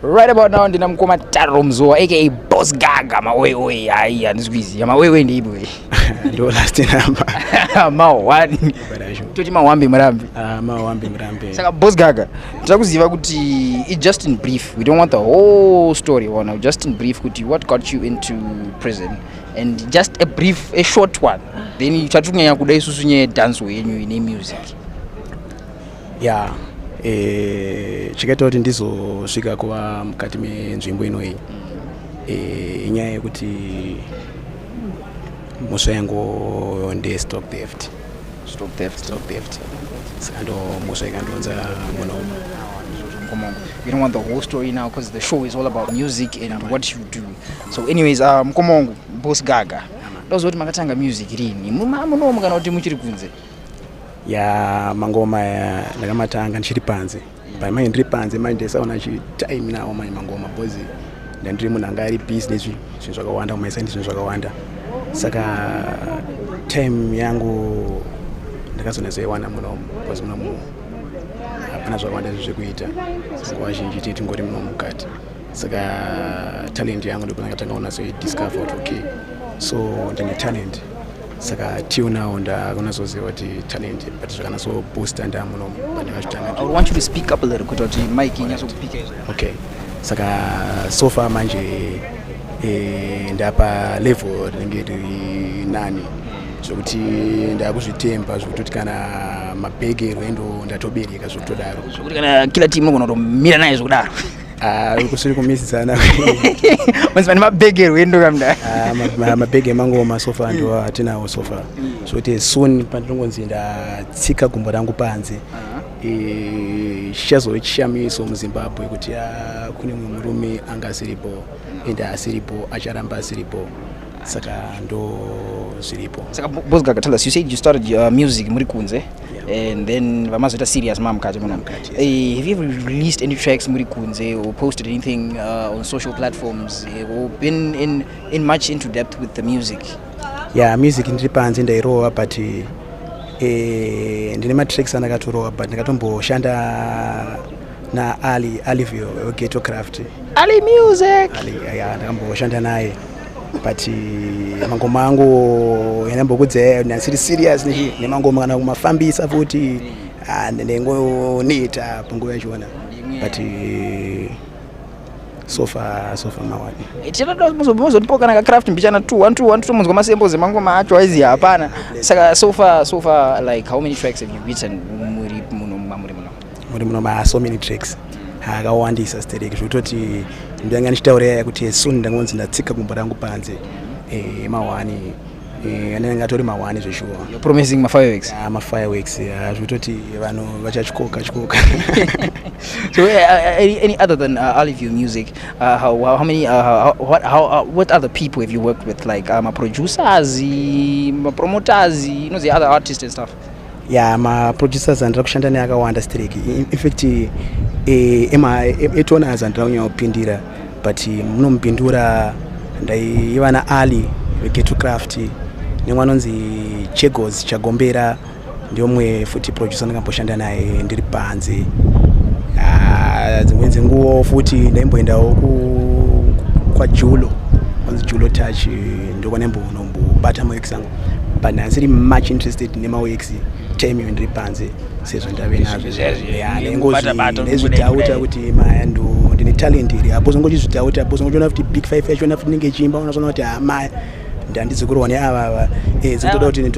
Right about now ndinamkoma Taromzoa aka Boss Gaga mawewe hayi andizwizi mawewe ndibwe ndo last number mawani toti mawambi murambi mawambi murambi saka Boss Gaga tirakuziva kuti it just in brief, we don't want the whole story one, just in brief kuti what got you into prison and just a short one, then chatunganya kuda isusu nye dance wenyu ine music. Yeah, chikaita kuti ndizosvika kuva mukati menzvimbo inoyi inyaya yekuti musha yangu ndeStocktheft. Stocktheft. Saka ndo musha ikandionza muno. We don't want the whole story now because the show is all about music and what you do. So anyways, Mkomongo, Boss Gaga. Ndozoti makatanga music rini. Munomu kana kuti muchiri kunze. Ya mangoma ndakamatanga ndichiri panze. Pamene ndiri panze manje ndisaona chi time nawo manje mangoma bozi. Ndandiri munhu anga ari business zvinhu zvakawanda kumaisa ndi zvinhu zvakawanda. Saka time yangu ndakazonazoiwana muno bozi muno hapana zvakawanda zvekuita. Nguva zhinji titi ngori muno mukati. Saka talent yangu ndokutanga unazodiscover kuti okay, so ndine talent. Saka till now ndakunazoziva kuti talent but zvakanaso booster ndamuno pandakachitanga. I want you to speak up a little kuti mic inyasokupika. Okay. Saka so far manje ndapa level rinenge riri nani zvokuti ndakuzvitemba zvokuti kana mabhege rwendo ndatobereka zvokutodaro zvokuti kana kila team unogona kutomira naye zvokudaro. Kusiri kumisidzana mazivani mabhege rwendo kamda mabhege mangoma so far ndo atinawo so far zvokuti soon pandinongonzi ndatsika gumbo rangu panze chichazovechishamiso muZimbabwe kuti kune mumwe murume anga asiripo ende asiripo acharamba asiripo saka ndo zviripo. Saka Boss Gaga, tell us, you said you started your music muri kunze and then vamazoita serious mamkati muno. Have you ever released any tracks muri kunze or posted anything on social platforms or been in much into depth with the music? Yeah, music ndiri panze ndairowa but ndine matracks andakatorowa but ndakatomboshanda na Alivio geographically. Ali music. Ndakamboshanda naye but mangoma angu yanambokudza nasiri serious nemangoma kana kumafambisa futi ndengonita punguva yachona but so far mawani. Tinoda muzotipo kana craft mbichana 2 tomonzwa masembo zemangoma acho aizi hapana. Saka so far like how many tracks have you written muri muno? So many tracks. Akawandisa stereki zvototi ndanga ndichitaura kuti soon ndangonzi ndatsika gumbo rangu panze mawani anengatori mawani zveshuwa. You're promising fireworks? Fireworks zvototi vanhu vachachikoka. So any other than Alivio music, how many what other people have you worked with, like producers, promoters, the other artists and stuff? Yeah, producers andira kushanda naye akawanda stereki. In fact etona azandira kupindira but munomupindura ndaiva na Ali vegetcraft nemwanonzi Chegos Chagombera ndiomwe futi producer ndakamboshanda naye ndiri panze. Dzimwe dzenguva futi ndaimboendawo kwa Julo touch ndokwanembonombobata maworks angu but ndasiri much interested nemaworks time yo ndiri panze sezvo ndave nazvo nezvidhauta kuti mayando ndine talent iri apo zongochizvidhauta apo zongochiona kuti big 5 yachona futi ndenge chimba unozoona kuti maya ndandidzikurwa neava dzinotoda kuti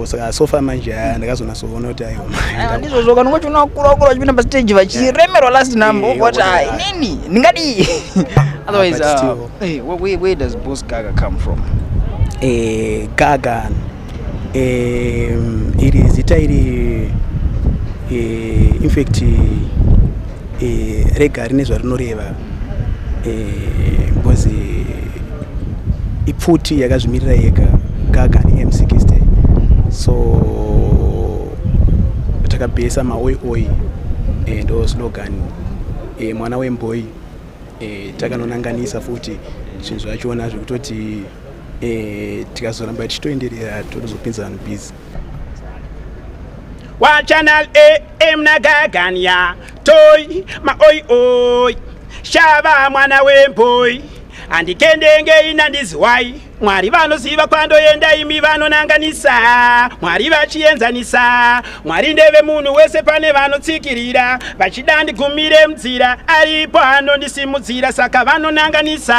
saka sofa manje ndakazonasoona kuti ayo ndizvo kana ngochona kukura vachipinda pastage vachiremerwa last number what nini ndingadi otherwise where does Boss Gaga come from? Gaga iri zita iri in fact rega rine zvarinoreva because ipfuti yakazvimirira yega Gaga ni M60 so takabhesa maoi ndo slogan mwana wemboy takanonanganisa futi zvinhu zvachona zvekutoti tikazoramba tichitoenderera totozopinza busy. Wa channel AM na Gagania toy ma oi shava mwana wemboi andikendenge ina ndizwai Mwari vanoziva kwandoenda imi vanonanganisa Mwari vachienzanisa Mwari ndeve munhu wese pane vanotsikirira vachida ndigumire munzira aripo anondisimudzira saka vanonanganisa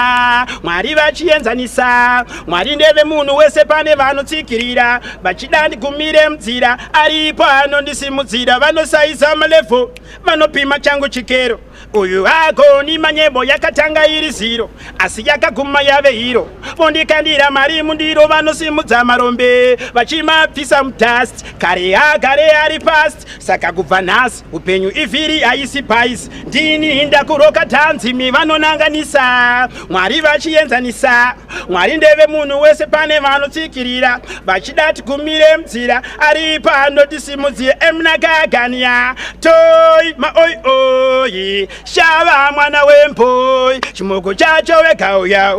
Mwari vachienzanisa Mwari ndeve munhu wese pane vanotsikirira vachida ndigumire munzira aripo anondisimudzira vanosaiza malevo vanopima changu chikero uyu agoni manyembo yakatanga iri ziro asi yakaguma yave hiro vondikandira mari mundiro vanosimudza marombe vachimabvisa mudust kare agare ari past saka kubva nhasi upenyu ivhiri haisi pais ndini ndakuroka dhanzimi vanonanganisa Mwari vachienzanisa Mwari ndeve munhu wese pane vanotsikirira vachida tigumire munzira aripo anotisimudzira emunakagania toi maoi oi shava mwana wemboi chimoko chacho wega uya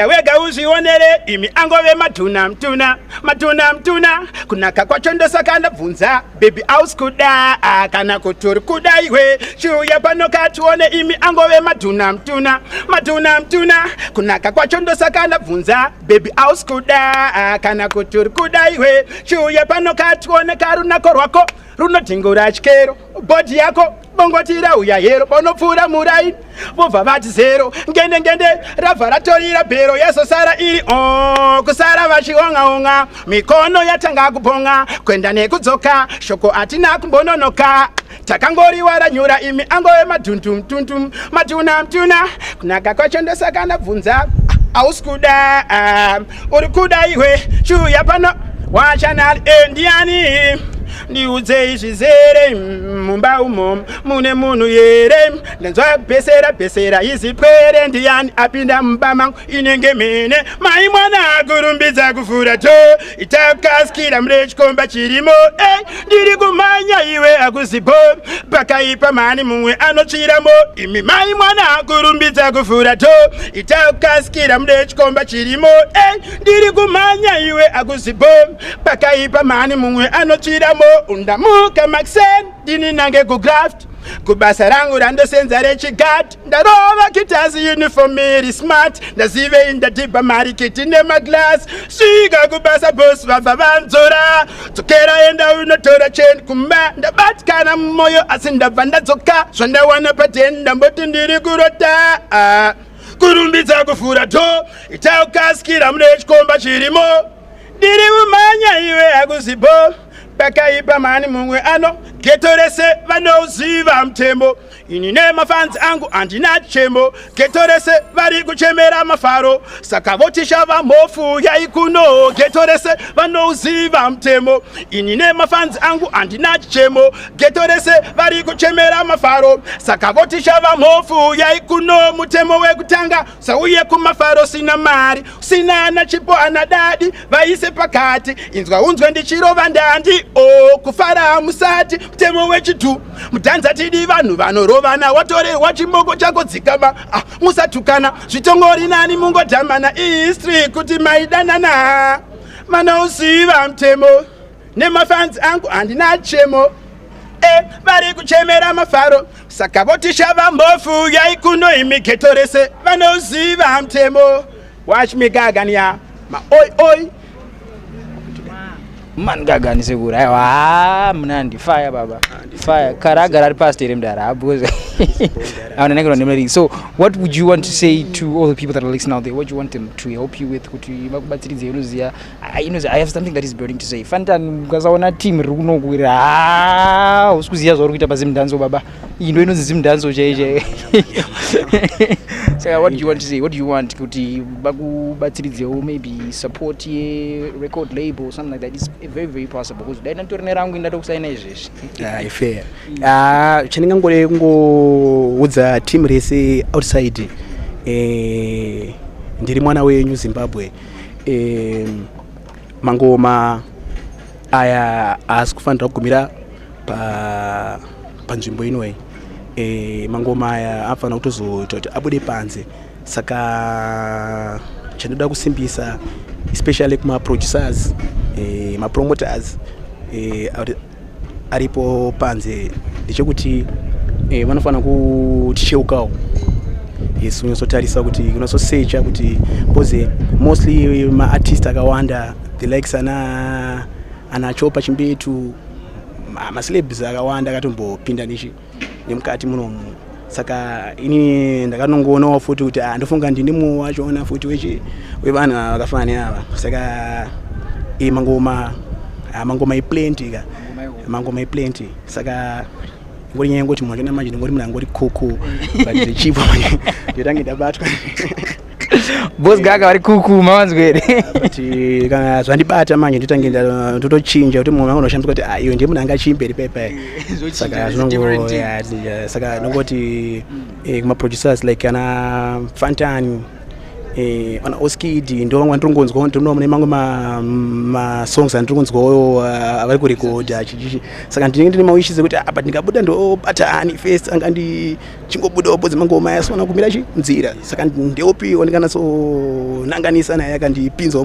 wega uzvionere imi angove matuna kunaka kwacho ndosaka ndabvunza baby house kuda kana kutori kuda iwe chiuya pano katione imi angove matuna kunaka kwacho ndosaka ndabvunza baby house kuda kana kutori kuda iwe chiuya pano katione karunako rwako runodhingura chikero bhodhi yako bongotira uya hero bonopfura murai vobva vati zero ngende rabva ratorira bhero yazosara iri kusara vachionga mikono yatanga kubonga kwenda nekudzoka shoko hatina kumbononoka takangoriwa ranyura imi angove matuna kunaka kwacho ndosaka ndabvunza hausi kuda uri kuda iwe chiuya pano wachanali ndiani ndiudze zvizere mumba umo mune munhu yere ndanzwa kupesera izipwere ndiani apinda mumba mangu inenge mene mai mwana akurumbidza kufura to itakaskira mure chikomba chirimo ndiri kumanya iwe akuzipo pakaipa mani mumwe anotsviramo imi mai mwana akurumbidza kufura to itakaskira mure chikomba chirimo ndiri kumanya iwe akuzipo pakaipa mani mumwe anotsviramo undamuka maxen dini nange kugraft kubasa rangu randosenza rechigati ndarova kitazi uniform iri smart ndazive indadhibha mariketi nemaglass svika kubasa bosi vabva vanzora dzokera enda unotora cheni kumba ndabatikana mumwoyo asi ndabva ndadzoka zvandawana pateni ndamboti ndiri kurota kurumbidza kufura to itaukaskira mune chikomba chirimo ndiri kumanya iwe akuzipo pakaipa mani mumwe ano geto rese vanoziva mutemo ini nemafanzi angu handina chemo geto rese vari kuchemera mafaro saka votishava mhofu yaikuno geto rese vanoziva mutemo ini nemafanzi angu handina chemo geto rese vari kuchemera mafaro saka votishava mhofu yaikuno mutemo wekutanga sauye kumafaro sina mari sina na chipo anadadi vaise pakati inzwa unzwe ndichirova ndandi kufara musati mutemo wechitu mudhanza tidi vanhu vanorovana watorerwa chimoko chako dzikama musatukana zvitongori nani mungodhamana ihistory kuti maidanana manouziva mutemo nemafanzi angu handina chemo vari kuchemera mafaro saka votishava mbofu yaikuno imigeto rese vanouziva mutemo wachimigagania maoi man gagani segura aiwa mnandi fire baba fire karagara ari past ere mdara abuze aunanekera nemari. So what would you want to say to all the people that are listening out there? What do you want them to help you with? Kuti vakubatsiridze unoziya I have something that is burning to say. Fantan mukasaona team riri kunokuwira usikuziya zvauri kuita pazimudhanzo baba indo inonzi zimudhanzo chaiche. So what do you want to say? What do you want kuti vakubatsiridzewo maybe support ye record label or something like that? It's very very possible because dai nantorine rangu ndatokusaina izvezvi. Fair. Chandingangore kungoudza team rese outside ndiri mwana wenyu Zimbabwe mangoma aya asikufanira kugumira panzvimbo inoi mangoma aya afanira kutozoita kuti abude panze saka chandoda kusimbisa especially kuma producers ma promoters aripo panze ndechekuti vanofanira kuticheukawo yes unosotarisa kuti unososearcha kuti because mostly ma-artist akawanda the likes anachopa chimbetu ma-celebs akawanda akatombopinda nemukati munomu saka ini ndakanongoona futi kuti ndofunga ndinimo wachona futi wevanhu vakafana ava saka mangoma iplenty ka mangoma iplenty saka ngori nyaya ngoti munhu achona manje ngori munhu angori kuku but chipo ndotange ndabatwa boss gaga vari kuku mawanzwere kuti kana zvandibata manje ndotange ndotochinja kuti munhu angonoshamisa kuti iyo ndiye munhu angachimberi pepe saka saka nongoti kuma-producers like ana Fantani ana Oskid ndo vamwe ndirongonzwawo ndinoona mune mamwe ma-songs andirongonzwawo avari kurekodha saka ndinenge ndine mawishes ekuti but ndingabuda ndobatani first anga ndichingobudawo bodzi mangoma yasona kumira nzira saka ndeopiwo ndikanatsonanganisa naye akandipinzawo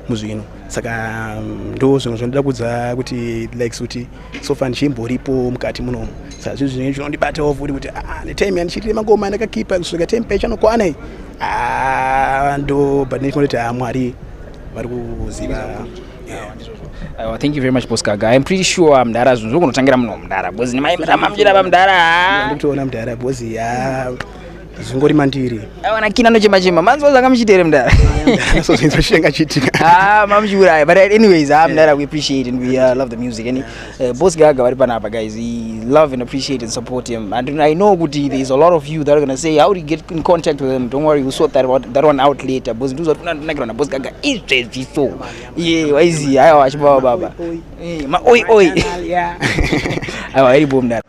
muzvino saka ndo zvinhu zvandida kudza kuti likes kuti sofa ndichimboripo mukati munomu saka zvinhu zvinenge zvinondibatawo futi kuti netime yandichitire mangoma ndakakipa kusvika tempe chanokwana ndo but ndinoti Mwari vari kuziva. Thank you very much boss Gaga. I'm pretty sure mdara zvinhu kunotangira muno mdara boss nimamjira pamdara ndikutoona mdara boss zvingori mandiri awana kina nochema manzo zakamuchitere mdara so zvinhu zvishenga chitika mamjura but anyways mdara we appreciate and we love the music and boss Gaga vari panapa guys, we love and appreciate and support him, and I know kuti there is a lot of you that are going to say how do you get in contact with him. Don't worry, we'll sort that one out later. Boss nduzo tunakira boss Gaga is so yeah waizi ayo achibaba baba ma oi yeah ayo iri bomda.